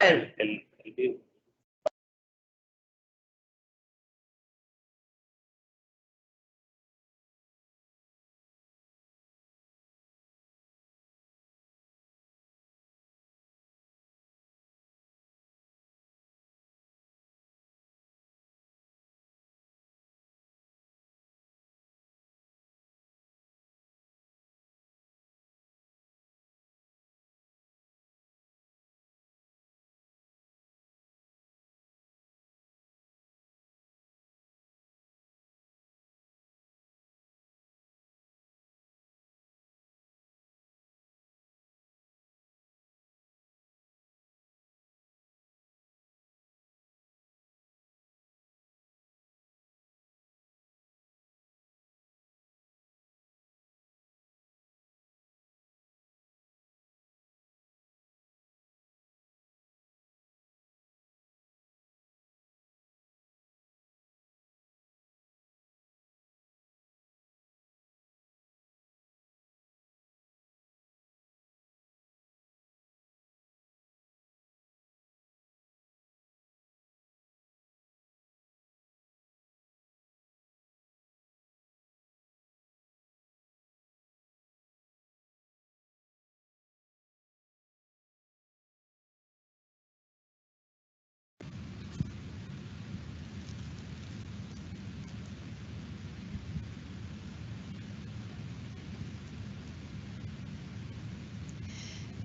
el video.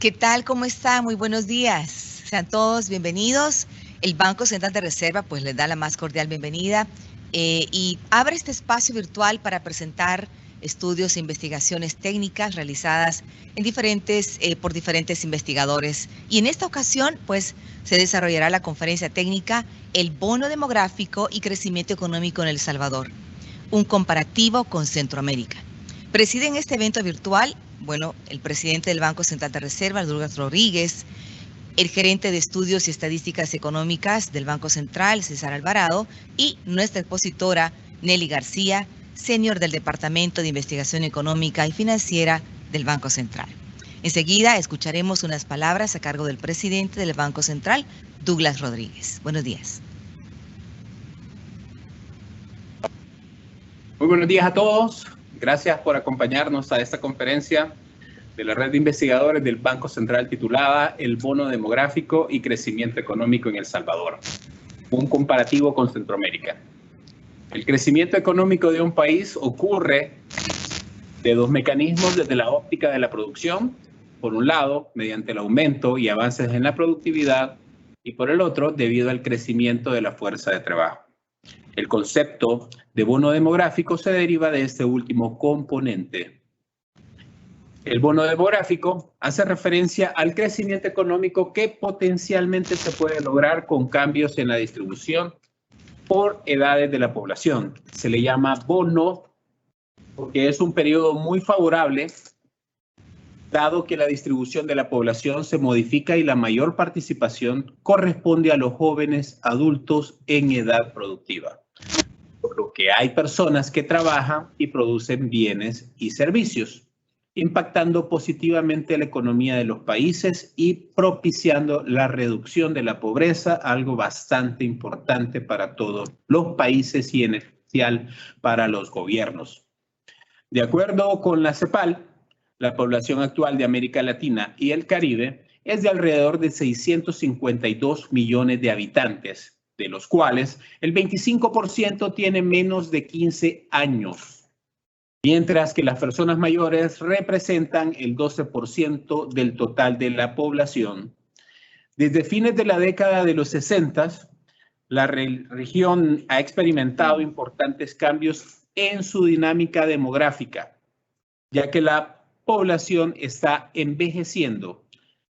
¿Qué tal? ¿Cómo está? Muy buenos días. Sean todos bienvenidos. El Banco Central de Reserva pues les da la más cordial bienvenida y abre este espacio virtual para presentar estudios e investigaciones técnicas realizadas por diferentes investigadores. Y en esta ocasión pues se desarrollará la conferencia técnica El bono demográfico y crecimiento económico en El Salvador, un comparativo con Centroamérica. Presiden este evento virtual el presidente del Banco Central de Reserva, Douglas Rodríguez, el gerente de Estudios y Estadísticas Económicas del Banco Central, César Alvarado, y nuestra expositora, Nelly García, senior del Departamento de Investigación Económica y Financiera del Banco Central. Enseguida escucharemos unas palabras a cargo del presidente del Banco Central, Douglas Rodríguez. Buenos días. Muy buenos días a todos. Gracias por acompañarnos a esta conferencia de la red de investigadores del Banco Central titulada El bono demográfico y crecimiento económico en El Salvador, un comparativo con Centroamérica. El crecimiento económico de un país ocurre de dos mecanismos desde la óptica de la producción, por un lado, mediante el aumento y avances en la productividad, y por el otro, debido al crecimiento de la fuerza de trabajo. El concepto de bono demográfico se deriva de este último componente. El bono demográfico hace referencia al crecimiento económico que potencialmente se puede lograr con cambios en la distribución por edades de la población. Se le llama bono porque es un periodo muy favorable, dado que la distribución de la población se modifica y la mayor participación corresponde a los jóvenes adultos en edad productiva. Por lo que hay personas que trabajan y producen bienes y servicios, impactando positivamente la economía de los países y propiciando la reducción de la pobreza, algo bastante importante para todos los países y en especial para los gobiernos. De acuerdo con la CEPAL, la población actual de América Latina y el Caribe es de alrededor de 652 millones de habitantes, de los cuales el 25% tiene menos de 15 años, mientras que las personas mayores representan el 12% del total de la población. Desde fines de la década de los 60, la región ha experimentado importantes cambios en su dinámica demográfica, ya que la población está envejeciendo.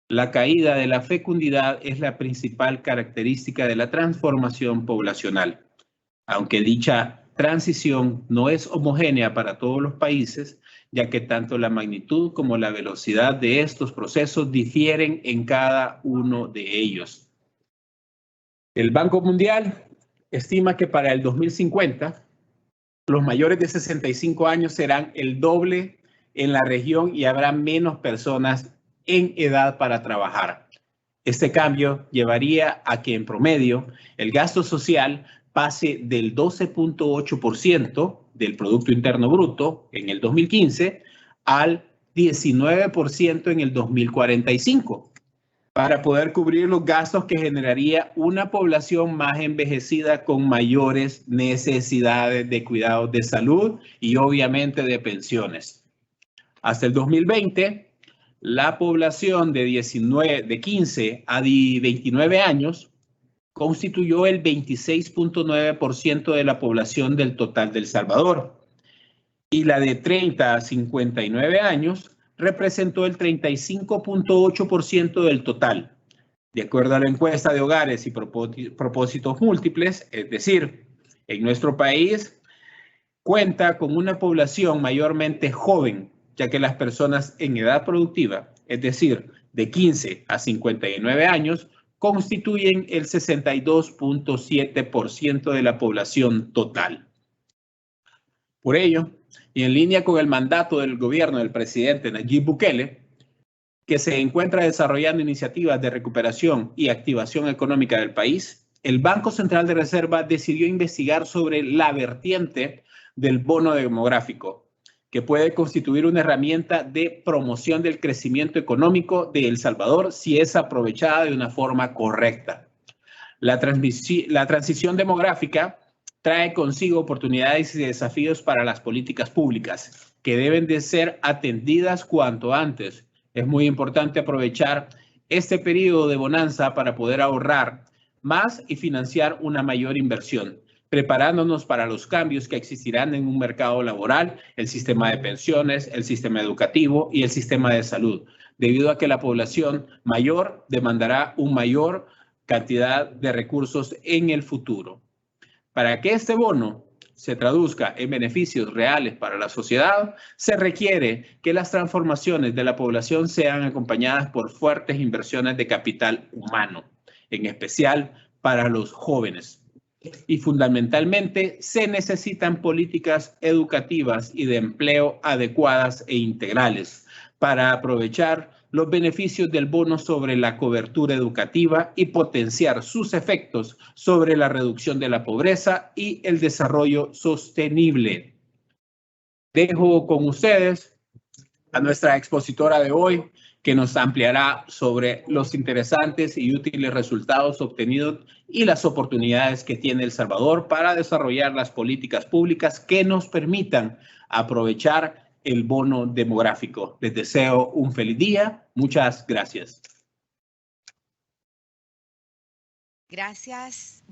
La caída de la fecundidad es la principal característica de la transformación poblacional. Aunque dicha transición no es homogénea para todos los países, ya que tanto la magnitud como la velocidad de estos procesos difieren en cada uno de ellos. El Banco Mundial estima que para el 2050, los mayores de 65 años serán el doble en la región y habrá menos personas en edad para trabajar. Este cambio llevaría a que en promedio el gasto social pase del 12.8% del Producto Interno Bruto en el 2015 al 19% en el 2045, para poder cubrir los gastos que generaría una población más envejecida con mayores necesidades de cuidados de salud y obviamente de pensiones. Hasta el 2020, la población de 15 a 29 años constituyó el 26.9% de la población del total de El Salvador, y la de 30 a 59 años representó el 35.8% del total, de acuerdo a la encuesta de hogares y propósitos múltiples. Es decir, en nuestro país cuenta con una población mayormente joven, ya que las personas en edad productiva, es decir, de 15 a 59 años, constituyen el 62.7% de la población total. Por ello, y en línea con el mandato del gobierno del presidente Nayib Bukele, que se encuentra desarrollando iniciativas de recuperación y activación económica del país, el Banco Central de Reserva decidió investigar sobre la vertiente del bono demográfico, que puede constituir una herramienta de promoción del crecimiento económico de El Salvador si es aprovechada de una forma correcta. La transición demográfica trae consigo oportunidades y desafíos para las políticas públicas que deben de ser atendidas cuanto antes. Es muy importante aprovechar este periodo de bonanza para poder ahorrar más y financiar una mayor inversión, preparándonos para los cambios que existirán en un mercado laboral, el sistema de pensiones, el sistema educativo y el sistema de salud, debido a que la población mayor demandará una mayor cantidad de recursos en el futuro. Para que este bono se traduzca en beneficios reales para la sociedad, se requiere que las transformaciones de la población sean acompañadas por fuertes inversiones de capital humano, en especial para los jóvenes. Y fundamentalmente se necesitan políticas educativas y de empleo adecuadas e integrales para aprovechar los beneficios del bono sobre la cobertura educativa y potenciar sus efectos sobre la reducción de la pobreza y el desarrollo sostenible. Dejo con ustedes a nuestra expositora de hoy, que nos ampliará sobre los interesantes y útiles resultados obtenidos y las oportunidades que tiene El Salvador para desarrollar las políticas públicas que nos permitan aprovechar el bono demográfico. Les deseo un feliz día. Muchas gracias. Gracias.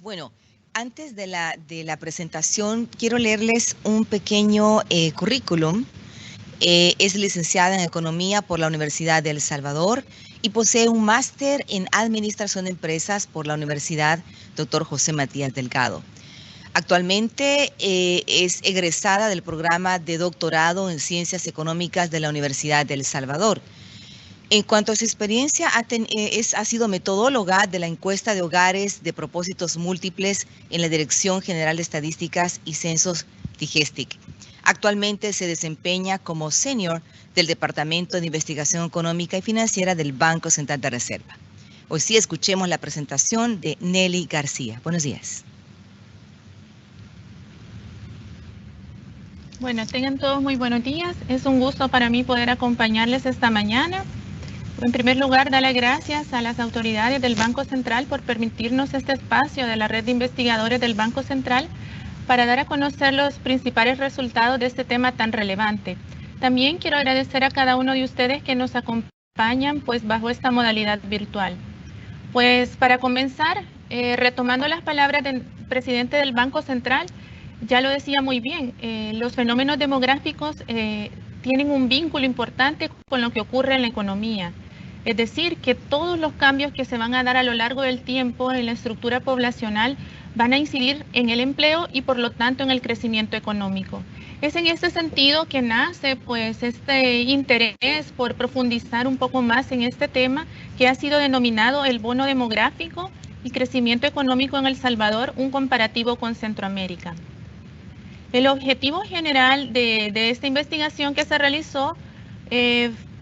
Bueno, antes de la presentación, quiero leerles un pequeño currículum. Es licenciada en Economía por la Universidad de El Salvador y posee un máster en Administración de Empresas por la Universidad Dr. José Matías Delgado. Actualmente es egresada del programa de doctorado en Ciencias Económicas de la Universidad de El Salvador. En cuanto a su experiencia, ha sido metodóloga de la encuesta de hogares de propósitos múltiples en la Dirección General de Estadísticas y Censos DIGESTIC. Actualmente se desempeña como senior del Departamento de Investigación Económica y Financiera del Banco Central de Reserva. Hoy sí escuchemos la presentación de Nelly García. Buenos días. Bueno, tengan todos muy buenos días. Es un gusto para mí poder acompañarles esta mañana. En primer lugar, dar las gracias a las autoridades del Banco Central por permitirnos este espacio de la red de investigadores del Banco Central para dar a conocer los principales resultados de este tema tan relevante. También quiero agradecer a cada uno de ustedes que nos acompañan bajo esta modalidad virtual. Pues para comenzar, retomando las palabras del presidente del Banco Central, ya lo decía muy bien, los fenómenos demográficos tienen un vínculo importante con lo que ocurre en la economía. Es decir, que todos los cambios que se van a dar a lo largo del tiempo en la estructura poblacional van a incidir en el empleo y por lo tanto en el crecimiento económico. Es en este sentido que nace este interés por profundizar un poco más en este tema que ha sido denominado el bono demográfico y crecimiento económico en El Salvador, un comparativo con Centroamérica. El objetivo general de esta investigación que se realizó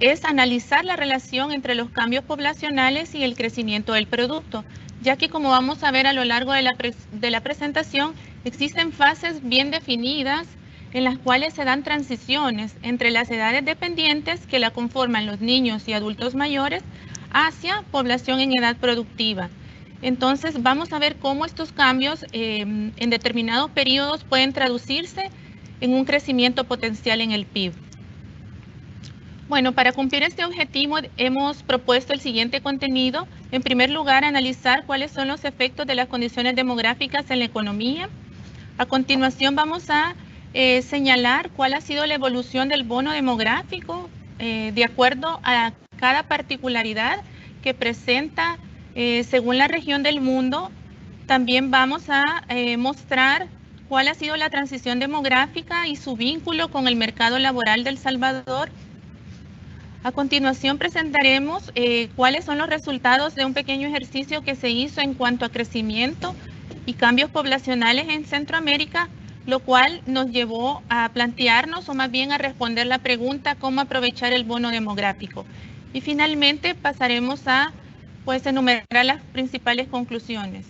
es analizar la relación entre los cambios poblacionales y el crecimiento del producto, ya que como vamos a ver a lo largo de la presentación, existen fases bien definidas en las cuales se dan transiciones entre las edades dependientes que la conforman los niños y adultos mayores hacia población en edad productiva. Entonces vamos a ver cómo estos cambios en determinados periodos pueden traducirse en un crecimiento potencial en el PIB. Bueno, para cumplir este objetivo hemos propuesto el siguiente contenido. En primer lugar, analizar cuáles son los efectos de las condiciones demográficas en la economía. A continuación vamos a señalar cuál ha sido la evolución del bono demográfico de acuerdo a cada particularidad que presenta según la región del mundo. También vamos a mostrar cuál ha sido la transición demográfica y su vínculo con el mercado laboral de El Salvador. A continuación presentaremos cuáles son los resultados de un pequeño ejercicio que se hizo en cuanto a crecimiento y cambios poblacionales en Centroamérica, lo cual nos llevó a plantearnos, o más bien a responder la pregunta, cómo aprovechar el bono demográfico. Y finalmente pasaremos a enumerar las principales conclusiones.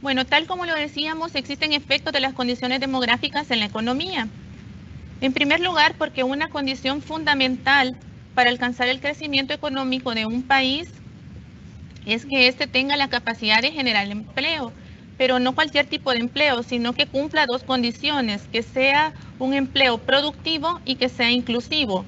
Bueno, tal como lo decíamos, existen efectos de las condiciones demográficas en la economía. En primer lugar, porque una condición fundamental para alcanzar el crecimiento económico de un país es que éste tenga la capacidad de generar empleo, pero no cualquier tipo de empleo, sino que cumpla dos condiciones: que sea un empleo productivo y que sea inclusivo.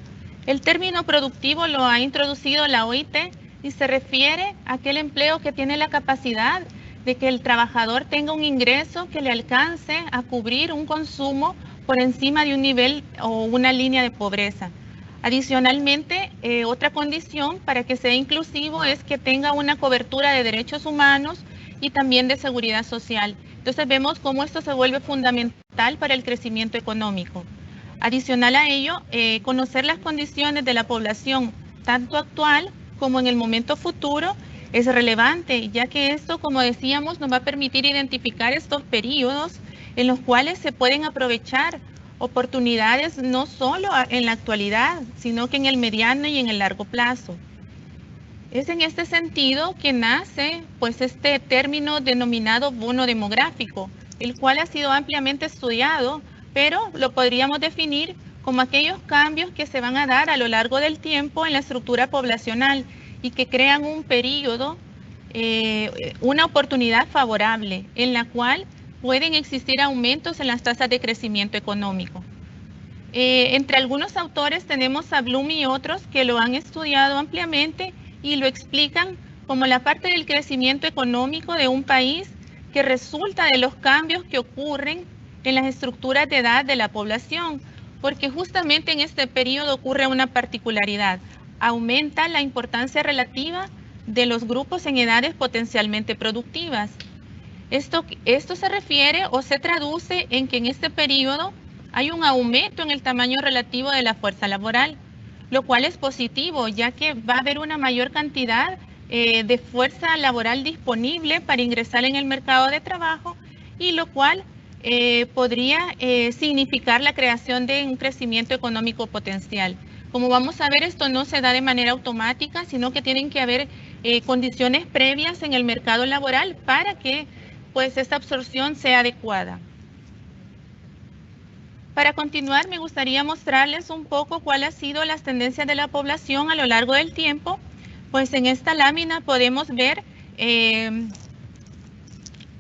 El término productivo lo ha introducido la OIT y se refiere a aquel empleo que tiene la capacidad de que el trabajador tenga un ingreso que le alcance a cubrir un consumo por encima de un nivel o una línea de pobreza. Adicionalmente, otra condición para que sea inclusivo es que tenga una cobertura de derechos humanos y también de seguridad social. Entonces vemos cómo esto se vuelve fundamental para el crecimiento económico. Adicional a ello, conocer las condiciones de la población, tanto actual como en el momento futuro, es relevante, ya que esto, como decíamos, nos va a permitir identificar estos periodos en los cuales se pueden aprovechar oportunidades no solo en la actualidad, sino que en el mediano y en el largo plazo. Es en este sentido que nace este término denominado bono demográfico, el cual ha sido ampliamente estudiado, pero lo podríamos definir como aquellos cambios que se van a dar a lo largo del tiempo en la estructura poblacional y que crean un periodo, una oportunidad favorable en la cual pueden existir aumentos en las tasas de crecimiento económico. Entre algunos autores tenemos a Bloom y otros que lo han estudiado ampliamente y lo explican como la parte del crecimiento económico de un país que resulta de los cambios que ocurren en las estructuras de edad de la población, porque justamente en este periodo ocurre una particularidad: aumenta la importancia relativa de los grupos en edades potencialmente productivas. Esto se refiere o se traduce en que en este periodo hay un aumento en el tamaño relativo de la fuerza laboral, lo cual es positivo, ya que va a haber una mayor cantidad de fuerza laboral disponible para ingresar en el mercado de trabajo, y lo cual podría significar la creación de un crecimiento económico potencial. Como vamos a ver, esto no se da de manera automática, sino que tienen que haber condiciones previas en el mercado laboral para que esta absorción sea adecuada. Para continuar, me gustaría mostrarles un poco cuáles han sido las tendencias de la población a lo largo del tiempo. En esta lámina podemos ver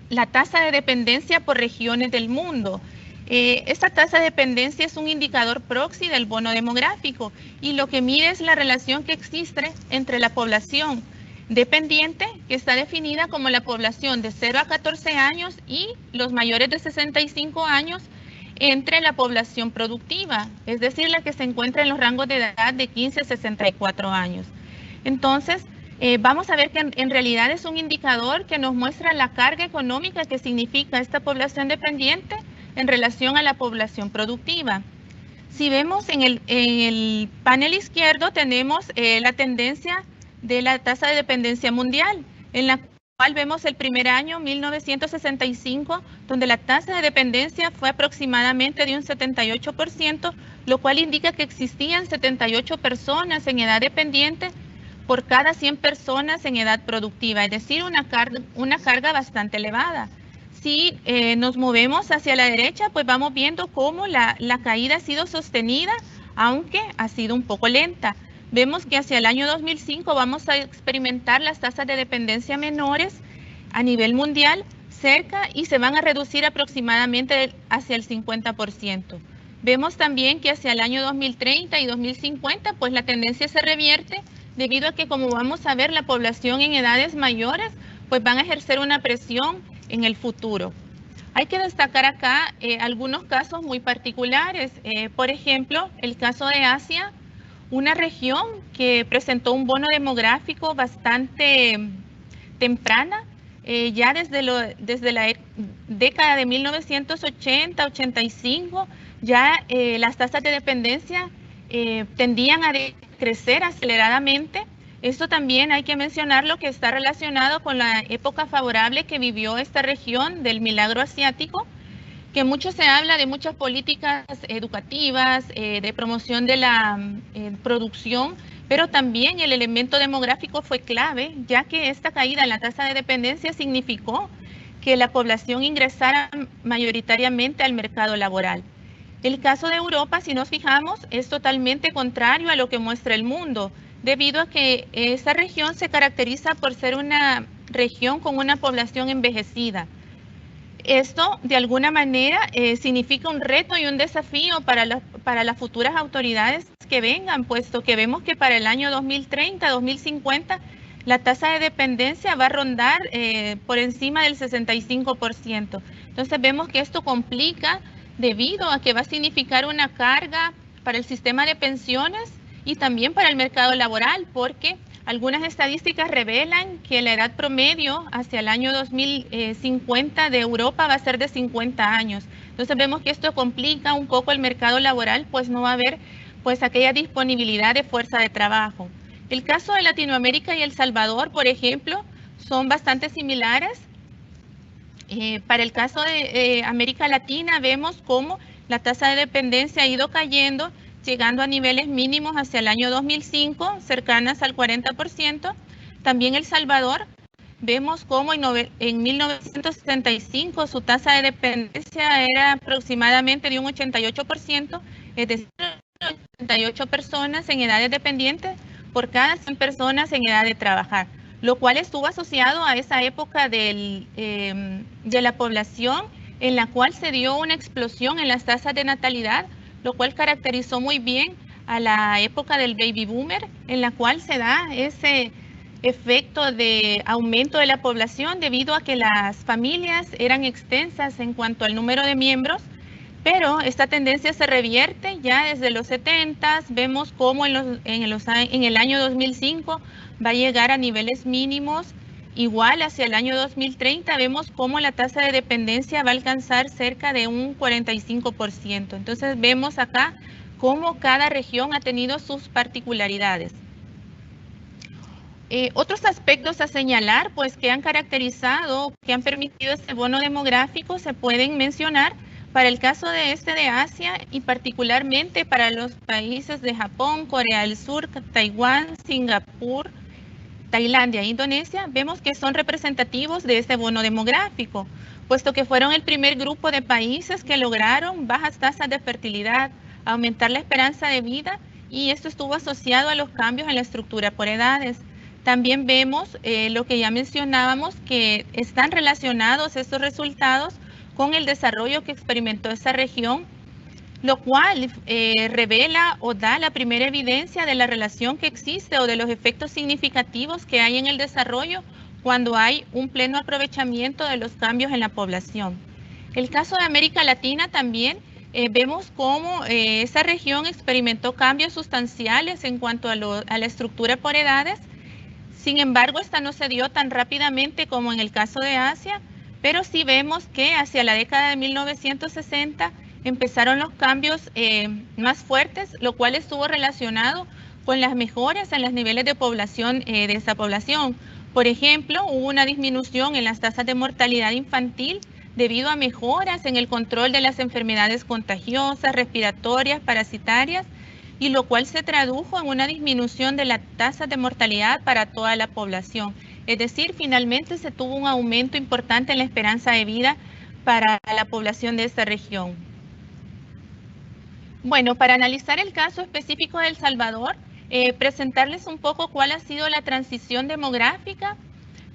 la tasa de dependencia por regiones del mundo. Esta tasa de dependencia es un indicador proxy del bono demográfico y lo que mide es la relación que existe entre la población dependiente, que está definida como la población de 0 a 14 años, y los mayores de 65 años entre la población productiva, es decir, la que se encuentra en los rangos de edad de 15 a 64 años. Entonces, vamos a ver que en realidad es un indicador que nos muestra la carga económica que significa esta población dependiente en relación a la población productiva. Si vemos en el panel izquierdo tenemos la tendencia de la tasa de dependencia mundial, en la vemos el primer año, 1965, donde la tasa de dependencia fue aproximadamente de un 78%, lo cual indica que existían 78 personas en edad dependiente por cada 100 personas en edad productiva, es decir, una carga bastante elevada. Si nos movemos hacia la derecha, pues vamos viendo cómo la caída ha sido sostenida, aunque ha sido un poco lenta. Vemos que hacia el año 2005 vamos a experimentar las tasas de dependencia menores a nivel mundial cerca y se van a reducir aproximadamente hacia el 50%. Vemos también que hacia el año 2030 y 2050 pues la tendencia se revierte debido a que, como vamos a ver, la población en edades mayores pues van a ejercer una presión en el futuro. Hay que destacar acá algunos casos muy particulares. Por ejemplo, el caso de Asia, una región que presentó un bono demográfico bastante temprana, ya desde la década de 1980-85, ya las tasas de dependencia tendían a crecer aceleradamente. Esto también hay que mencionarlo, que está relacionado con la época favorable que vivió esta región del milagro asiático, que mucho se habla de muchas políticas educativas, de promoción de la producción, pero también el elemento demográfico fue clave, ya que esta caída en la tasa de dependencia significó que la población ingresara mayoritariamente al mercado laboral. El caso de Europa, si nos fijamos, es totalmente contrario a lo que muestra el mundo, debido a que esa región se caracteriza por ser una región con una población envejecida. Esto, de alguna manera, significa un reto y un desafío para las futuras autoridades que vengan, puesto que vemos que para el año 2030, 2050, la tasa de dependencia va a rondar por encima del 65%. Entonces vemos que esto complica debido a que va a significar una carga para el sistema de pensiones y también para el mercado laboral, porque algunas estadísticas revelan que la edad promedio hacia el año 2050 de Europa va a ser de 50 años. Entonces vemos que esto complica un poco el mercado laboral, pues no va a haber pues aquella disponibilidad de fuerza de trabajo. El caso de Latinoamérica y El Salvador, por ejemplo, son bastante similares. Para el caso de América Latina vemos cómo la tasa de dependencia ha ido cayendo, llegando a niveles mínimos hacia el año 2005, cercanas al 40%. También El Salvador, vemos cómo en 1975 su tasa de dependencia era aproximadamente de un 88%, es decir, 88 personas en edades dependientes por cada 100 personas en edad de trabajar, lo cual estuvo asociado a esa época de la población en la cual se dio una explosión en las tasas de natalidad, lo cual caracterizó muy bien a la época del baby boomer, en la cual se da ese efecto de aumento de la población debido a que las familias eran extensas en cuanto al número de miembros, pero esta tendencia se revierte ya desde los 70s. Vemos cómo en el año 2005 va a llegar a niveles mínimos. Igual hacia el año 2030 vemos cómo la tasa de dependencia va a alcanzar cerca de un 45%. Entonces vemos acá cómo cada región ha tenido sus particularidades. Otros aspectos a señalar, pues que han caracterizado, que han permitido este bono demográfico, se pueden mencionar para el caso de Asia y particularmente para los países de Japón, Corea del Sur, Taiwán, Singapur, Tailandia e Indonesia. Vemos que son representativos de este bono demográfico, puesto que fueron el primer grupo de países que lograron bajas tasas de fertilidad, aumentar la esperanza de vida, y esto estuvo asociado a los cambios en la estructura por edades. También vemos lo que ya mencionábamos, que están relacionados estos resultados con el desarrollo que experimentó esa región, lo cual revela o da la primera evidencia de la relación que existe o de los efectos significativos que hay en el desarrollo cuando hay un pleno aprovechamiento de los cambios en la población. El caso de América Latina también vemos cómo esa región experimentó cambios sustanciales en cuanto a la estructura por edades. Sin embargo, esta no se dio tan rápidamente como en el caso de Asia, pero sí vemos que hacia la década de 1960 empezaron los cambios más fuertes, lo cual estuvo relacionado con las mejoras en los niveles de población de esa población. Por ejemplo, hubo una disminución en las tasas de mortalidad infantil debido a mejoras en el control de las enfermedades contagiosas, respiratorias, parasitarias, y lo cual se tradujo en una disminución de la tasa de mortalidad para toda la población. Es decir, finalmente se tuvo un aumento importante en la esperanza de vida para la población de esta región. Bueno, para analizar el caso específico de El Salvador, presentarles un poco cuál ha sido la transición demográfica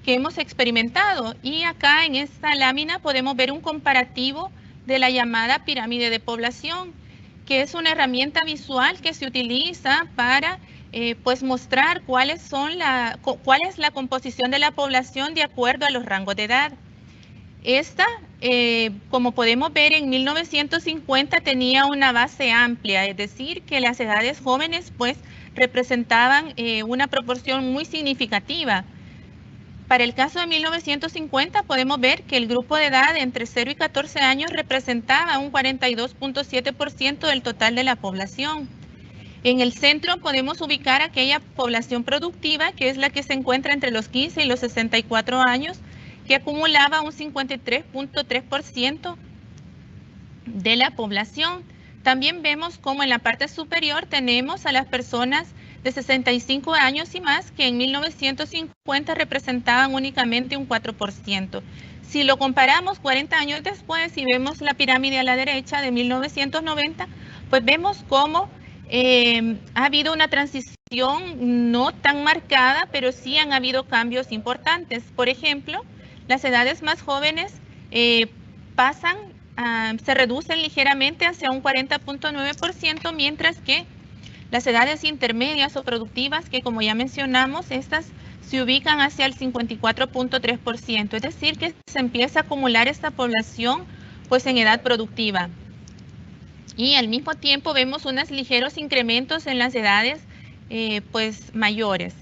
que hemos experimentado. Y acá en esta lámina podemos ver un comparativo de la llamada pirámide de población, que es una herramienta visual que se utiliza para pues mostrar cuál es la composición de la población de acuerdo a los rangos de edad. Esta, como podemos ver, en 1950 tenía una base amplia, es decir, que las edades jóvenes pues representaban una proporción muy significativa. Para el caso de 1950 podemos ver que el grupo de edad entre 0 y 14 años representaba un 42.7% del total de la población. En el centro podemos ubicar aquella población productiva, que es la que se encuentra entre los 15 y los 64 años, que acumulaba un 53.3% de la población. También vemos como en la parte superior tenemos a las personas de 65 años y más, que en 1950 representaban únicamente un 4%. Si lo comparamos 40 años después y vemos la pirámide a la derecha de 1990, pues vemos cómo ha habido una transición no tan marcada, pero sí han habido cambios importantes. Por ejemplo, las edades más jóvenes se reducen ligeramente hacia un 40.9%, mientras que las edades intermedias o productivas, que como ya mencionamos, estas se ubican hacia el 54.3%, es decir, que se empieza a acumular esta población pues en edad productiva. Y al mismo tiempo vemos unos ligeros incrementos en las edades pues mayores.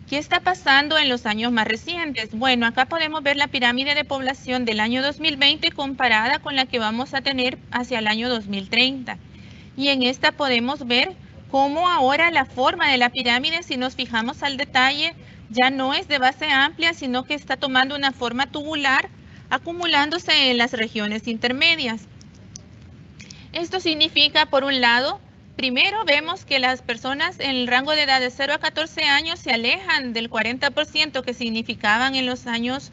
¿Qué está pasando en los años más recientes? Bueno, acá podemos ver la pirámide de población del año 2020 comparada con la que vamos a tener hacia el año 2030. Y en esta podemos ver cómo ahora la forma de la pirámide, si nos fijamos al detalle, ya no es de base amplia, sino que está tomando una forma tubular, acumulándose en las regiones intermedias. Esto significa, por un lado, primero vemos que las personas en el rango de edad de 0 a 14 años se alejan del 40% que significaban en los años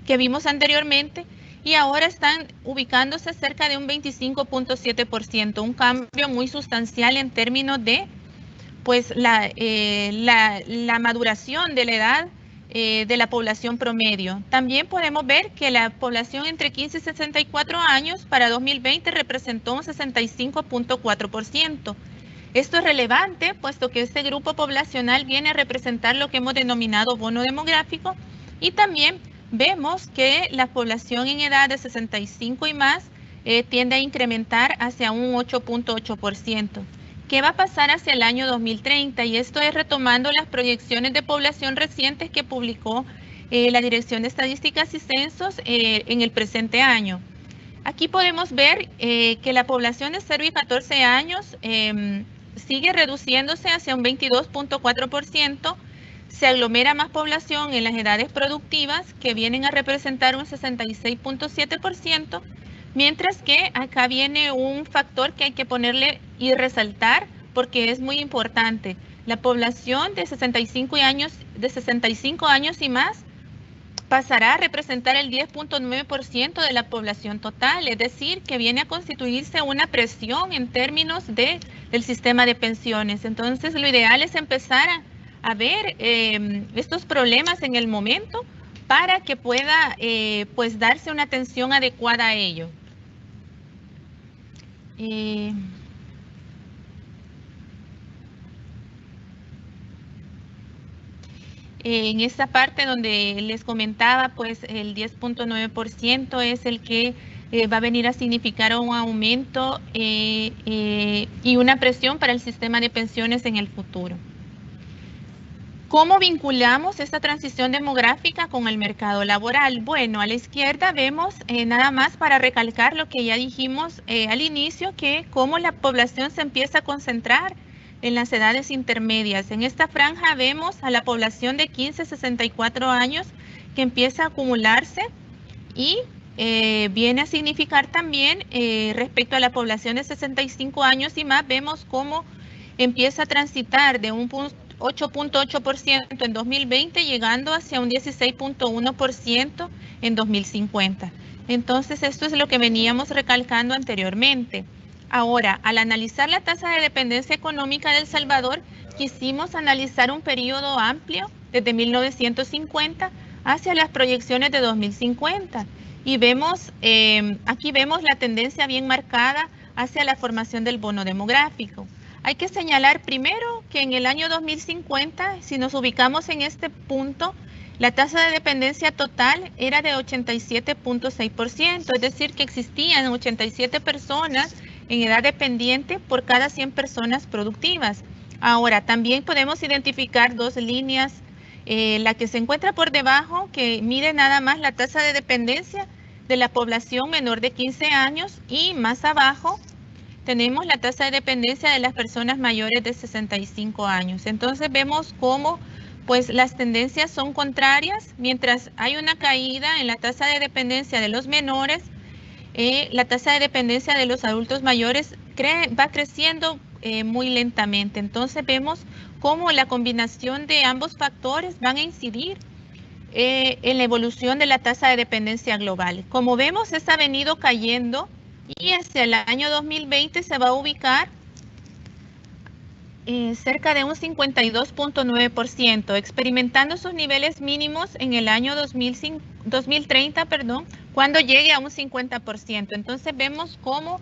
que vimos anteriormente y ahora están ubicándose cerca de un 25.7%, un cambio muy sustancial en términos de pues, la maduración de la edad de la población promedio. También podemos ver que la población entre 15 y 64 años para 2020 representó un 65.4%. Esto es relevante, puesto que este grupo poblacional viene a representar lo que hemos denominado bono demográfico, y también vemos que la población en edad de 65 y más tiende a incrementar hacia un 8.8%. ¿Qué va a pasar hacia el año 2030? Y esto es retomando las proyecciones de población recientes que publicó la Dirección de Estadísticas y Censos en el presente año. Aquí podemos ver que la población de 0 y 14 años sigue reduciéndose hacia un 22.4%, se aglomera más población en las edades productivas, que vienen a representar un 66.7%, mientras que acá viene un factor que hay que ponerle y resaltar porque es muy importante. La población de 65 años y más pasará a representar el 10.9% de la población total, es decir, que viene a constituirse una presión en términos del sistema de pensiones. Entonces, lo ideal es empezar a ver estos problemas en el momento para que pueda pues darse una atención adecuada a ello. En esta parte donde les comentaba, pues el 10.9% es el que va a venir a significar un aumento y una presión para el sistema de pensiones en el futuro. ¿Cómo vinculamos esta transición demográfica con el mercado laboral? Bueno, a la izquierda vemos nada más para recalcar lo que ya dijimos al inicio, que cómo la población se empieza a concentrar en las edades intermedias. En esta franja vemos a la población de 15 a 64 años que empieza a acumularse y viene a significar también respecto a la población de 65 años y más, vemos cómo empieza a transitar de un 8.8% en 2020 llegando hacia un 16.1% en 2050. Entonces esto es lo que veníamos recalcando anteriormente. Ahora, al analizar la tasa de dependencia económica de El Salvador, quisimos analizar un periodo amplio desde 1950 hacia las proyecciones de 2050. Y vemos, aquí vemos la tendencia bien marcada hacia la formación del bono demográfico. Hay que señalar primero que en el año 2050, si nos ubicamos en este punto, la tasa de dependencia total era de 87.6%, es decir, que existían 87 personas en edad dependiente por cada 100 personas productivas. Ahora, también podemos identificar dos líneas, la que se encuentra por debajo, que mide nada más la tasa de dependencia de la población menor de 15 años, y más abajo tenemos la tasa de dependencia de las personas mayores de 65 años. Entonces vemos cómo pues las tendencias son contrarias. Mientras hay una caída en la tasa de dependencia de los menores, la tasa de dependencia de los adultos mayores va creciendo muy lentamente. Entonces vemos cómo la combinación de ambos factores van a incidir en la evolución de la tasa de dependencia global. Como vemos, esta ha venido cayendo y hacia el año 2020 se va a ubicar cerca de un 52.9%, experimentando sus niveles mínimos en el año 2030, cuando llegue a un 50%. Entonces vemos cómo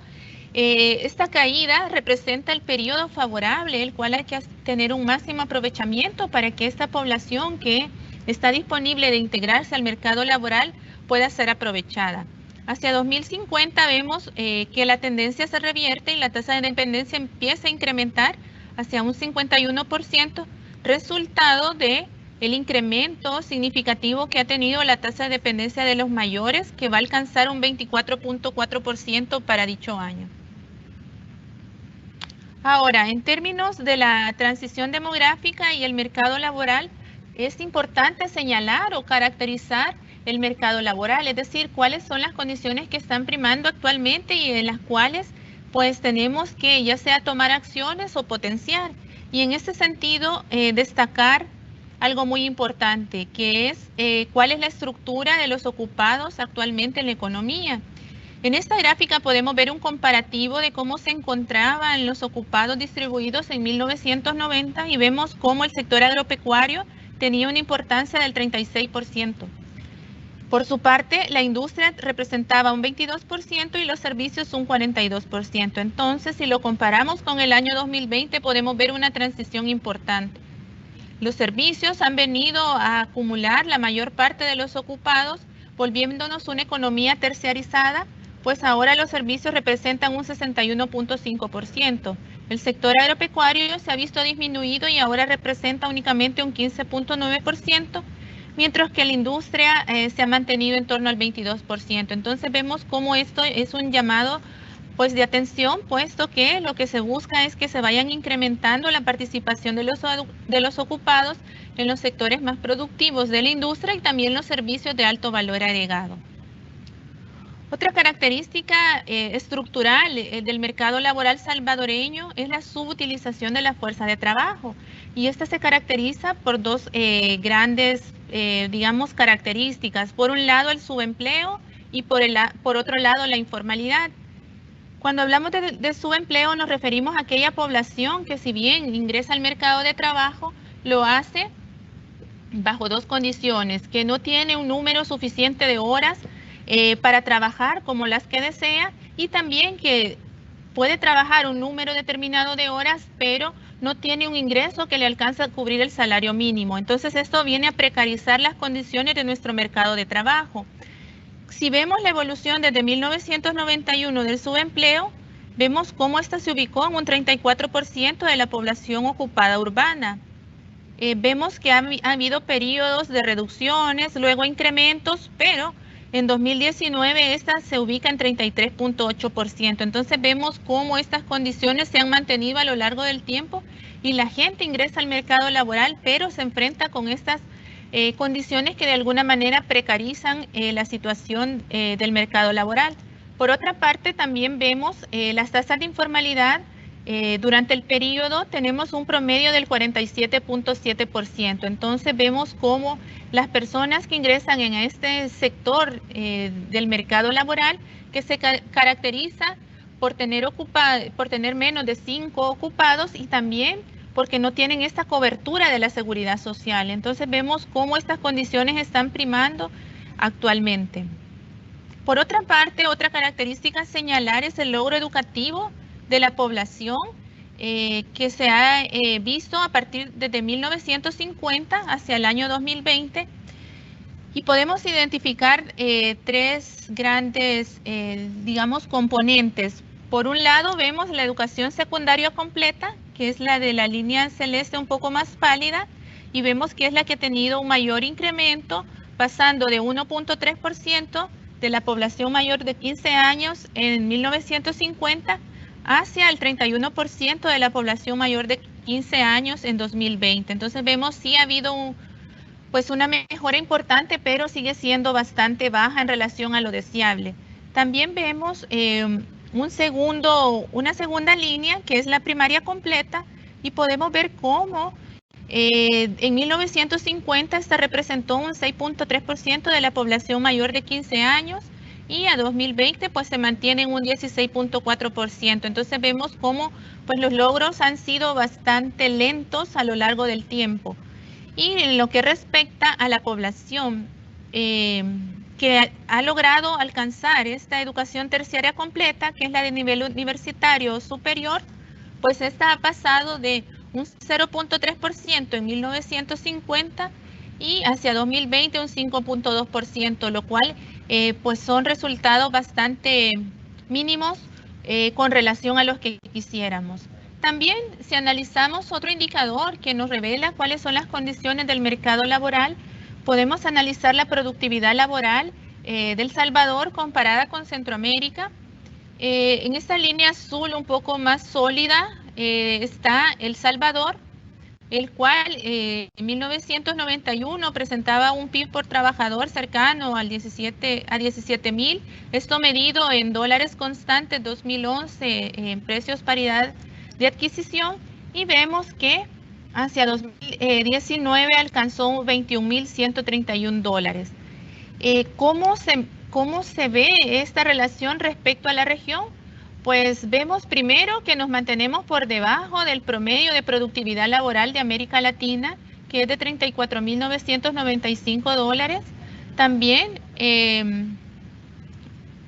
esta caída representa el periodo favorable, el cual hay que tener un máximo aprovechamiento para que esta población que está disponible de integrarse al mercado laboral pueda ser aprovechada. Hacia 2050 vemos que la tendencia se revierte y la tasa de dependencia empieza a incrementar hacia un 51%, resultado de el incremento significativo que ha tenido la tasa de dependencia de los mayores, que va a alcanzar un 24.4% para dicho año. Ahora, en términos de la transición demográfica y el mercado laboral, es importante señalar o caracterizar el mercado laboral, es decir, cuáles son las condiciones que están primando actualmente y en las cuales pues tenemos que ya sea tomar acciones o potenciar. Y en ese sentido, destacar algo muy importante, que es cuál es la estructura de los ocupados actualmente en la economía. En esta gráfica podemos ver un comparativo de cómo se encontraban los ocupados distribuidos en 1990 y vemos cómo el sector agropecuario tenía una importancia del 36%. Por su parte, la industria representaba un 22% y los servicios un 42%. Entonces, si lo comparamos con el año 2020, podemos ver una transición importante. Los servicios han venido a acumular la mayor parte de los ocupados, volviéndonos una economía terciarizada, pues ahora los servicios representan un 61.5%. El sector agropecuario se ha visto disminuido y ahora representa únicamente un 15.9%, mientras que la industria se ha mantenido en torno al 22%. Entonces vemos cómo esto es un llamado pues de atención, puesto que lo que se busca es que se vayan incrementando la participación de los ocupados en los sectores más productivos de la industria y también los servicios de alto valor agregado. Otra característica estructural del mercado laboral salvadoreño es la subutilización de la fuerza de trabajo, y esta se caracteriza por dos grandes digamos, características. Por un lado, el subempleo y por otro lado, la informalidad. Cuando hablamos de subempleo, nos referimos a aquella población que, si bien ingresa al mercado de trabajo, lo hace bajo dos condiciones: que no tiene un número suficiente de horas para trabajar como las que desea, y también que puede trabajar un número determinado de horas, pero no tiene un ingreso que le alcance a cubrir el salario mínimo. Entonces esto viene a precarizar las condiciones de nuestro mercado de trabajo. Si vemos la evolución desde 1991 del subempleo, vemos cómo esta se ubicó en un 34% de la población ocupada urbana. Vemos que ha habido periodos de reducciones, luego incrementos, pero en 2019 esta se ubica en 33.8%. Entonces vemos cómo estas condiciones se han mantenido a lo largo del tiempo y la gente ingresa al mercado laboral, pero se enfrenta con estas condiciones que de alguna manera precarizan la situación del mercado laboral. Por otra parte, también vemos las tasas de informalidad. Durante el periodo tenemos un promedio del 47.7%. Entonces vemos cómo las personas que ingresan en este sector del mercado laboral, que se caracteriza por tener menos de 5 ocupados y también porque no tienen esta cobertura de la seguridad social. Entonces vemos cómo estas condiciones están primando actualmente. Por otra parte, otra característica a señalar es el logro educativo de la población que se ha visto a partir desde 1950 hacia el año 2020. Y podemos identificar tres grandes, digamos, componentes. Por un lado, vemos la educación secundaria completa, que es la de la línea celeste un poco más pálida, y vemos que es la que ha tenido un mayor incremento, pasando de 1.3% de la población mayor de 15 años en 1950 hacia el 31% de la población mayor de 15 años en 2020. Entonces vemos sí ha habido una mejora importante, pero sigue siendo bastante baja en relación a lo deseable. También vemos una segunda línea, que es la primaria completa, y podemos ver cómo en 1950 esta representó un 6.3% de la población mayor de 15 años, y a 2020 pues se mantiene en un 16.4%. Entonces vemos cómo pues los logros han sido bastante lentos a lo largo del tiempo. Y en lo que respecta a la población que ha logrado alcanzar esta educación terciaria completa, que es la de nivel universitario superior, pues esta ha pasado de un 0.3% en 1950 y hacia 2020 un 5.2%, lo cual pues son resultados bastante mínimos con relación a los que quisiéramos. También, si analizamos otro indicador que nos revela cuáles son las condiciones del mercado laboral, podemos analizar la productividad laboral de El Salvador comparada con Centroamérica. En esta línea azul un poco más sólida está El Salvador, el cual en 1991 presentaba un PIB por trabajador cercano a 17,000, esto medido en dólares constantes 2011 en precios paridad de adquisición, y vemos que hacia 2019 alcanzó 21.131 dólares. ¿Cómo se ve esta relación respecto a la región? Pues vemos primero que nos mantenemos por debajo del promedio de productividad laboral de América Latina, que es de 34.995 dólares. También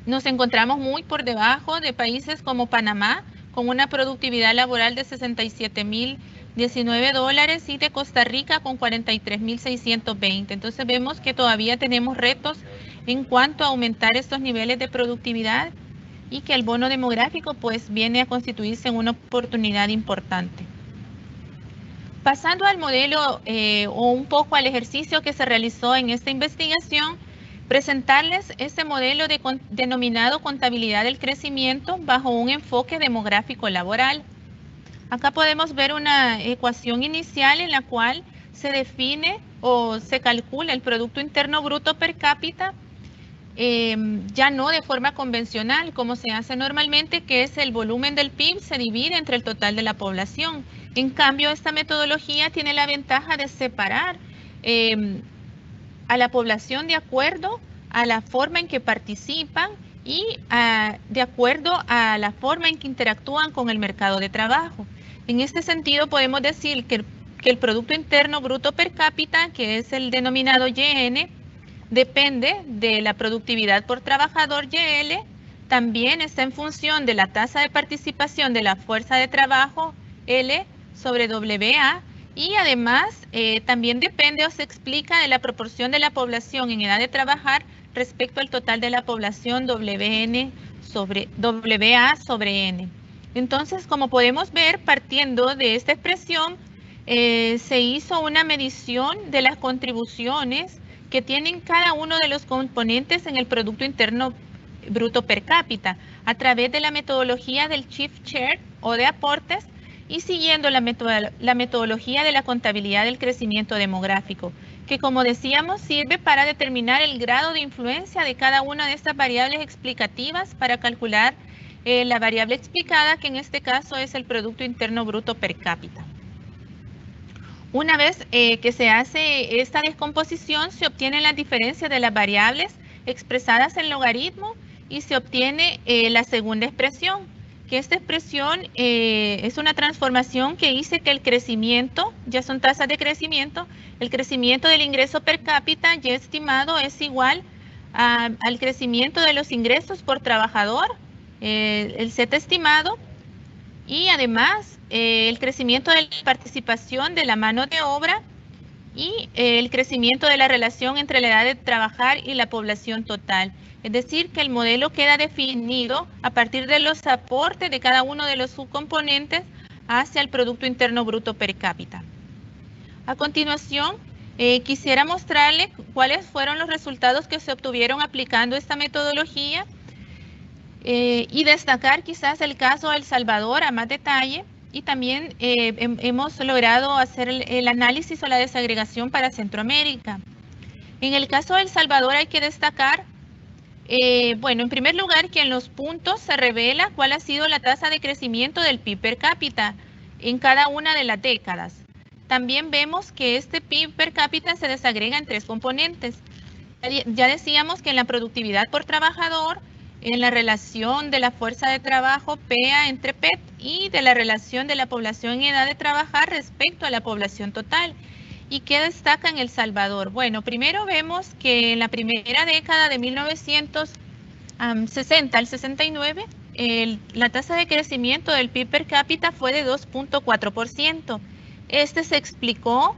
nos encontramos muy por debajo de países como Panamá, con una productividad laboral de 67.019 dólares, y de Costa Rica con 43.620. Entonces vemos que todavía tenemos retos en cuanto a aumentar estos niveles de productividad, y que el bono demográfico pues viene a constituirse en una oportunidad importante. Pasando al modelo o un poco al ejercicio que se realizó en esta investigación, presentarles este modelo denominado contabilidad del crecimiento bajo un enfoque demográfico laboral. Acá podemos ver una ecuación inicial en la cual se define o se calcula el Producto Interno Bruto per cápita, ya no de forma convencional como se hace normalmente, que es el volumen del PIB se divide entre el total de la población. En cambio, esta metodología tiene la ventaja de separar a la población de acuerdo a la forma en que participan y de acuerdo a la forma en que interactúan con el mercado de trabajo. En este sentido, podemos decir que el Producto Interno Bruto per cápita, que es el denominado YN, depende de la productividad por trabajador YL, también está en función de la tasa de participación de la fuerza de trabajo L sobre WA, y además también depende o se explica de la proporción de la población en edad de trabajar respecto al total de la población WA sobre N. Entonces, como podemos ver, partiendo de esta expresión, se hizo una medición de las contribuciones que tienen cada uno de los componentes en el Producto Interno Bruto per cápita a través de la metodología del Shift Share o de aportes, y siguiendo la metodología de la contabilidad del crecimiento demográfico, que como decíamos sirve para determinar el grado de influencia de cada una de estas variables explicativas para calcular la variable explicada, que en este caso es el Producto Interno Bruto per cápita. Una vez que se hace esta descomposición, se obtienen las diferencias de las variables expresadas en logaritmo y se obtiene la segunda expresión, que esta expresión es una transformación que dice que el crecimiento, ya son tasas de crecimiento, el crecimiento del ingreso per cápita ya estimado es igual al crecimiento de los ingresos por trabajador, el Z estimado, y además el crecimiento de la participación de la mano de obra y el crecimiento de la relación entre la edad de trabajar y la población total. Es decir, que el modelo queda definido a partir de los aportes de cada uno de los subcomponentes hacia el Producto Interno Bruto per cápita. A continuación, quisiera mostrarles cuáles fueron los resultados que se obtuvieron aplicando esta metodología y destacar quizás el caso de El Salvador a más detalle, y también hemos logrado hacer el análisis o la desagregación para Centroamérica. En el caso de El Salvador hay que destacar, bueno, en primer lugar, que en los puntos se revela cuál ha sido la tasa de crecimiento del PIB per cápita en cada una de las décadas. También vemos que este PIB per cápita se desagrega en tres componentes. Ya decíamos que en la productividad por trabajador, en la relación de la fuerza de trabajo PEA entre PET y de la relación de la población en edad de trabajar respecto a la población total. ¿Y qué destaca en El Salvador? Bueno, primero vemos que en la primera década de 1960 al 69, la tasa de crecimiento del PIB per cápita fue de 2.4%. Este se explicó,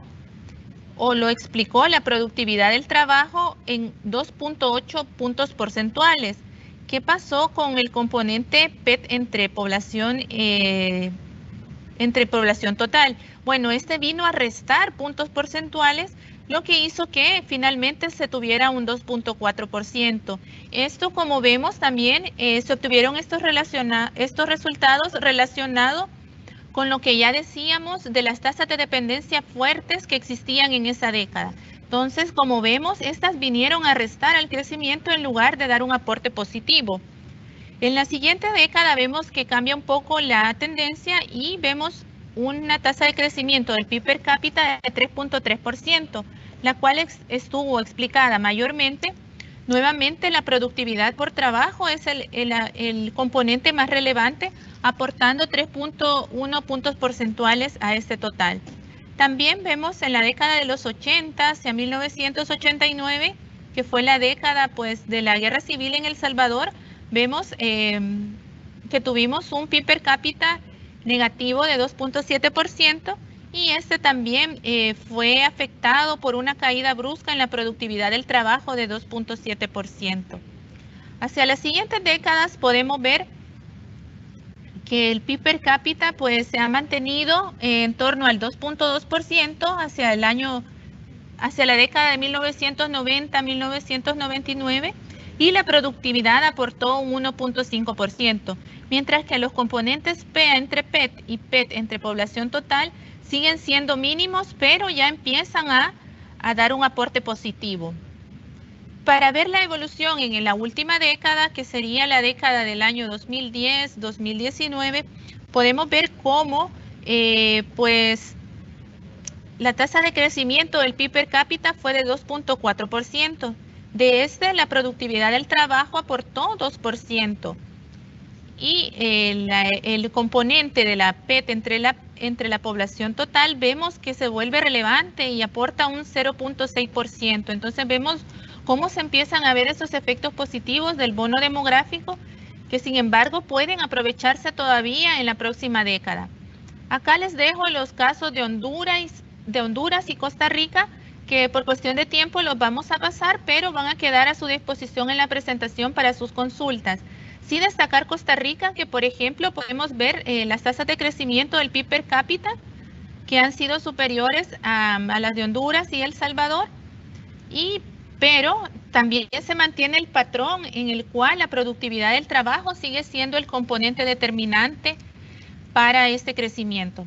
o lo explicó, la productividad del trabajo en 2.8 puntos porcentuales. ¿Qué pasó con el componente PET entre población total? Bueno, este vino a restar puntos porcentuales, lo que hizo que finalmente se tuviera un 2.4%. Esto, como vemos, también se obtuvieron estos resultados relacionados con lo que ya decíamos de las tasas de dependencia fuertes que existían en esa década. Entonces, como vemos, estas vinieron a restar al crecimiento en lugar de dar un aporte positivo. En la siguiente década vemos que cambia un poco la tendencia y vemos una tasa de crecimiento del PIB per cápita de 3.3%, la cual estuvo explicada mayormente. Nuevamente, la productividad por trabajo es el componente más relevante, aportando 3.1 puntos porcentuales a este total. También vemos en la década de los 80 hacia 1989, que fue la década pues de la guerra civil en El Salvador, vemos que tuvimos un PIB per cápita negativo de 2.7%, y este también fue afectado por una caída brusca en la productividad del trabajo de 2.7%. Hacia las siguientes décadas podemos ver que el PIB per cápita pues se ha mantenido en torno al 2.2% hacia la década de 1990 a 1999, y la productividad aportó un 1.5%, mientras que los componentes PEA entre PET y PET entre población total siguen siendo mínimos, pero ya empiezan a dar un aporte positivo. Para ver la evolución en la última década, que sería la década del año 2010-2019, podemos ver cómo pues la tasa de crecimiento del PIB per cápita fue de 2.4%. De este, la productividad del trabajo aportó 2%. Y el componente de la PET entre la población total vemos que se vuelve relevante y aporta un 0.6%. Entonces vemos cómo se empiezan a ver esos efectos positivos del bono demográfico, que sin embargo pueden aprovecharse todavía en la próxima década. Acá les dejo los casos de Honduras y Costa Rica, que por cuestión de tiempo los vamos a pasar, pero van a quedar a su disposición en la presentación para sus consultas. Sí destacar Costa Rica, que por ejemplo podemos ver las tasas de crecimiento del PIB per cápita, que han sido superiores a las de Honduras y El Salvador, pero también se mantiene el patrón en el cual la productividad del trabajo sigue siendo el componente determinante para este crecimiento.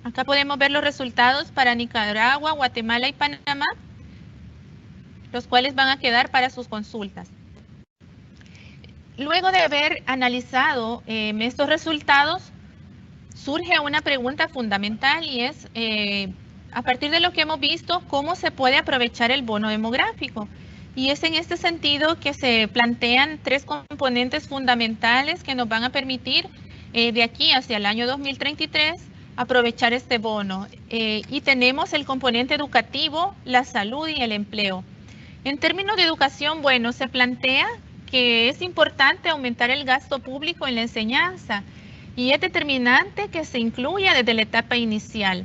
Acá podemos ver los resultados para Nicaragua, Guatemala y Panamá, los cuales van a quedar para sus consultas. Luego de haber analizado estos resultados, surge una pregunta fundamental y es, a partir de lo que hemos visto, ¿cómo se puede aprovechar el bono demográfico? Y es en este sentido que se plantean 3 componentes fundamentales que nos van a permitir de aquí hacia el año 2033 aprovechar este bono. Y tenemos el componente educativo, la salud y el empleo. En términos de educación, bueno, se plantea que es importante aumentar el gasto público en la enseñanza y es determinante que se incluya desde la etapa inicial.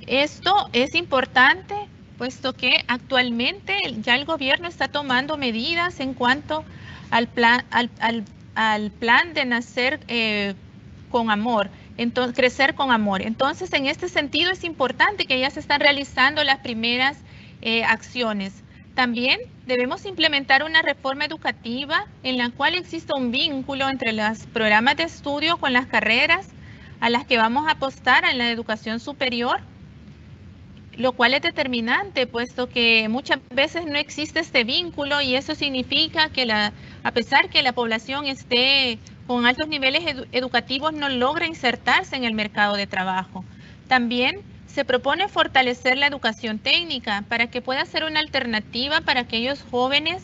Esto es importante puesto que actualmente ya el gobierno está tomando medidas en cuanto al plan de nacer con amor, entonces, crecer con amor. Entonces, en este sentido es importante que ya se están realizando las primeras acciones. También debemos implementar una reforma educativa en la cual exista un vínculo entre los programas de estudio con las carreras a las que vamos a apostar en la educación superior, lo cual es determinante, puesto que muchas veces no existe este vínculo y eso significa que a pesar que la población esté con altos niveles educativos, no logra insertarse en el mercado de trabajo. También se propone fortalecer la educación técnica para que pueda ser una alternativa para aquellos jóvenes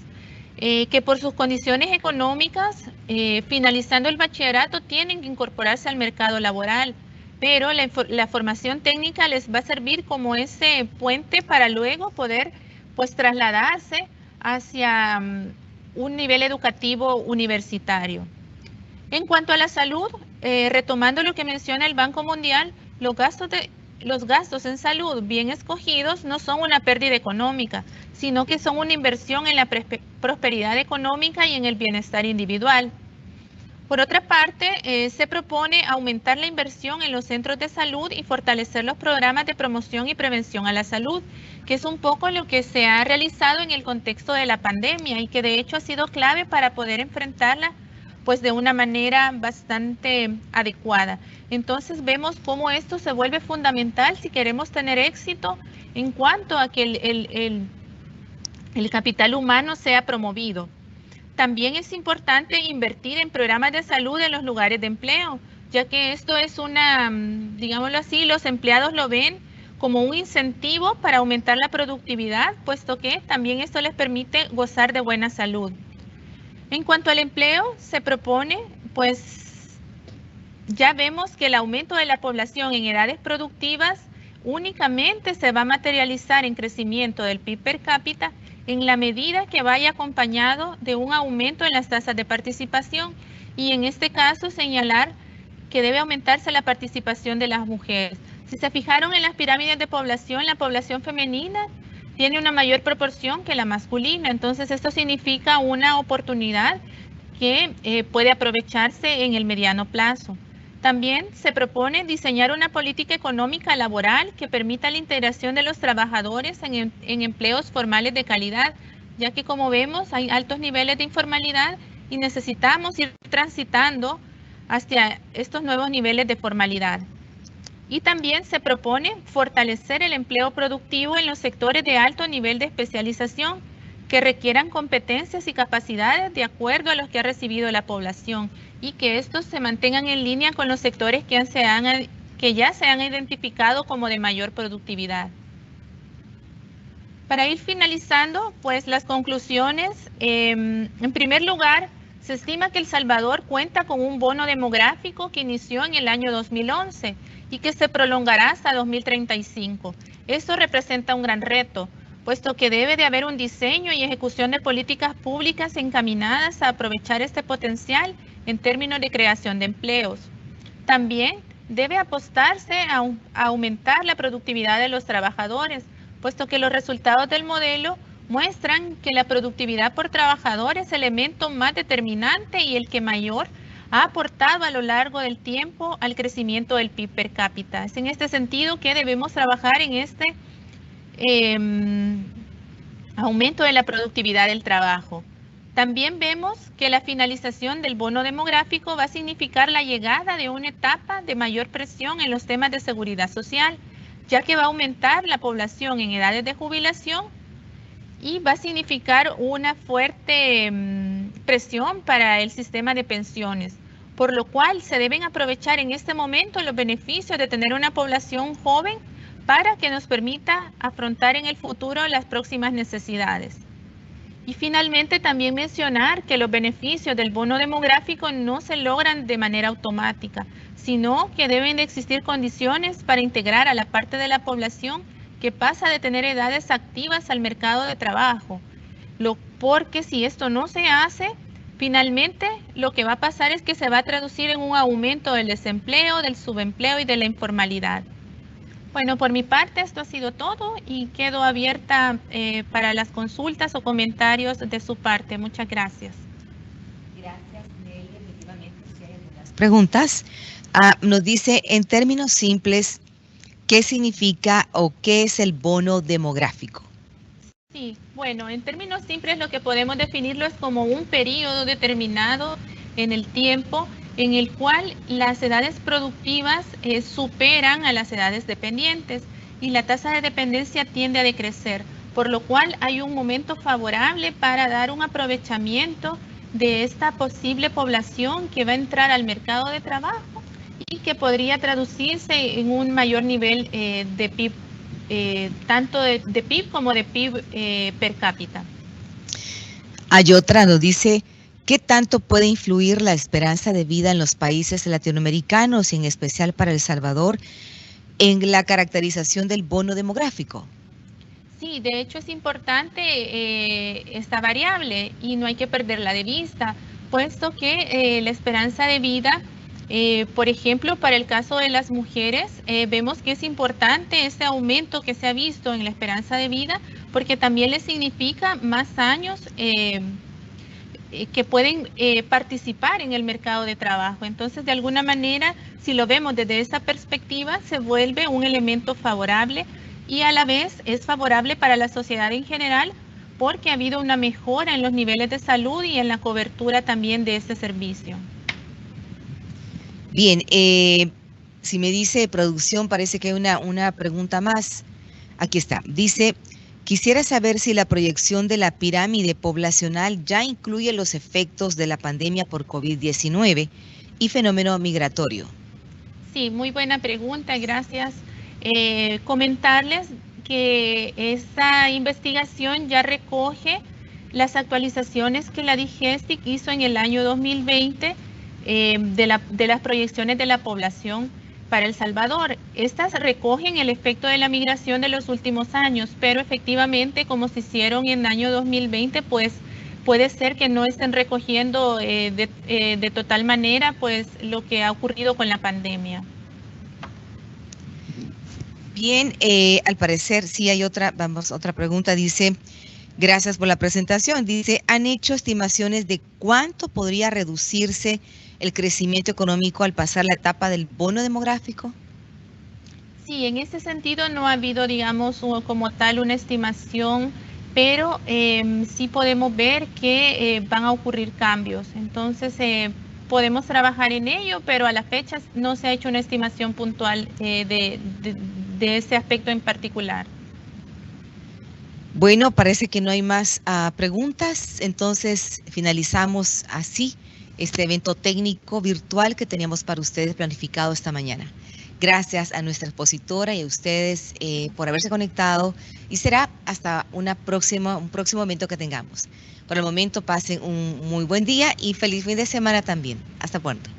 que por sus condiciones económicas, finalizando el bachillerato, tienen que incorporarse al mercado laboral. Pero la formación técnica les va a servir como ese puente para luego poder pues trasladarse hacia un nivel educativo universitario. En cuanto a la salud, retomando lo que menciona el Banco Mundial, los gastos en salud bien escogidos no son una pérdida económica, sino que son una inversión en la prosperidad económica y en el bienestar individual. Por otra parte, se propone aumentar la inversión en los centros de salud y fortalecer los programas de promoción y prevención a la salud, que es un poco lo que se ha realizado en el contexto de la pandemia y que de hecho ha sido clave para poder enfrentarla pues de una manera bastante adecuada. Entonces vemos cómo esto se vuelve fundamental si queremos tener éxito en cuanto a que el capital humano sea promovido. También es importante invertir en programas de salud en los lugares de empleo, ya que esto es digámoslo así, los empleados lo ven como un incentivo para aumentar la productividad, puesto que también esto les permite gozar de buena salud. En cuanto al empleo, se propone, pues ya vemos que el aumento de la población en edades productivas únicamente se va a materializar en crecimiento del PIB per cápita en la medida que vaya acompañado de un aumento en las tasas de participación y en este caso señalar que debe aumentarse la participación de las mujeres. Si se fijaron en las pirámides de población, la población femenina tiene una mayor proporción que la masculina, entonces esto significa una oportunidad que puede aprovecharse en el mediano plazo. También se propone diseñar una política económica laboral que permita la integración de los trabajadores en empleos formales de calidad, ya que como vemos hay altos niveles de informalidad y necesitamos ir transitando hacia estos nuevos niveles de formalidad. Y también se propone fortalecer el empleo productivo en los sectores de alto nivel de especialización que requieran competencias y capacidades de acuerdo a los que ha recibido la población y que estos se mantengan en línea con los sectores que ya se han identificado como de mayor productividad. Para ir finalizando, pues las conclusiones, en primer lugar, se estima que El Salvador cuenta con un bono demográfico que inició en el año 2011 y que se prolongará hasta 2035. Esto representa un gran reto, puesto que debe de haber un diseño y ejecución de políticas públicas encaminadas a aprovechar este potencial en términos de creación de empleos. También debe apostarse a aumentar la productividad de los trabajadores, puesto que los resultados del modelo muestran que la productividad por trabajador es el elemento más determinante y el que mayor ha aportado a lo largo del tiempo al crecimiento del PIB per cápita. Es en este sentido que debemos trabajar en este aumento de la productividad del trabajo. También vemos que la finalización del bono demográfico va a significar la llegada de una etapa de mayor presión en los temas de seguridad social, ya que va a aumentar la población en edades de jubilación y va a significar una fuerte presión para el sistema de pensiones, por lo cual se deben aprovechar en este momento los beneficios de tener una población joven para que nos permita afrontar en el futuro las próximas necesidades. Y finalmente también mencionar que los beneficios del bono demográfico no se logran de manera automática, sino que deben de existir condiciones para integrar a la parte de la población que pasa de tener edades activas al mercado de trabajo. Porque si esto no se hace, finalmente lo que va a pasar es que se va a traducir en un aumento del desempleo, del subempleo y de la informalidad. Bueno, por mi parte esto ha sido todo y quedo abierta para las consultas o comentarios de su parte. Muchas gracias. Gracias, Nelly. Efectivamente, si hay algunas preguntas. Nos dice, en términos simples, ¿qué significa o qué es el bono demográfico? Sí, bueno, en términos simples lo que podemos definirlo es como un periodo determinado en el tiempo en el cual las edades productivas superan a las edades dependientes y la tasa de dependencia tiende a decrecer, por lo cual hay un momento favorable para dar un aprovechamiento de esta posible población que va a entrar al mercado de trabajo y que podría traducirse en un mayor nivel de PIB, tanto de PIB como de PIB per cápita. Hay otra, nos dice, ¿qué tanto puede influir la esperanza de vida en los países latinoamericanos y en especial para El Salvador en la caracterización del bono demográfico? Sí, de hecho es importante esta variable y no hay que perderla de vista, puesto que la esperanza de vida, por ejemplo, para el caso de las mujeres, vemos que es importante ese aumento que se ha visto en la esperanza de vida, porque también les significa más años que pueden participar en el mercado de trabajo. Entonces, de alguna manera, si lo vemos desde esa perspectiva, se vuelve un elemento favorable y a la vez es favorable para la sociedad en general porque ha habido una mejora en los niveles de salud y en la cobertura también de este servicio. Bien, si me dice producción, parece que hay una pregunta más. Aquí está, dice... Quisiera saber si la proyección de la pirámide poblacional ya incluye los efectos de la pandemia por COVID-19 y fenómeno migratorio. Sí, muy buena pregunta, gracias. Comentarles que esta investigación ya recoge las actualizaciones que la DIGESTIC hizo en el año 2020 de las proyecciones de la población para El Salvador. Estas recogen el efecto de la migración de los últimos años, pero efectivamente, como se hicieron en el año 2020, pues puede ser que no estén recogiendo de total manera pues lo que ha ocurrido con la pandemia. Bien, al parecer sí hay otra pregunta, dice, gracias por la presentación, dice, ¿han hecho estimaciones de cuánto podría reducirse el crecimiento económico al pasar la etapa del bono demográfico? Sí, en ese sentido no ha habido, digamos, como tal una estimación, pero sí podemos ver que van a ocurrir cambios. Entonces, podemos trabajar en ello, pero a la fecha no se ha hecho una estimación puntual de ese aspecto en particular. Bueno, parece que no hay más preguntas, entonces finalizamos así este evento técnico virtual que teníamos para ustedes planificado esta mañana. Gracias a nuestra expositora y a ustedes por haberse conectado y será hasta un próximo evento que tengamos. Por el momento pasen un muy buen día y feliz fin de semana también. Hasta pronto.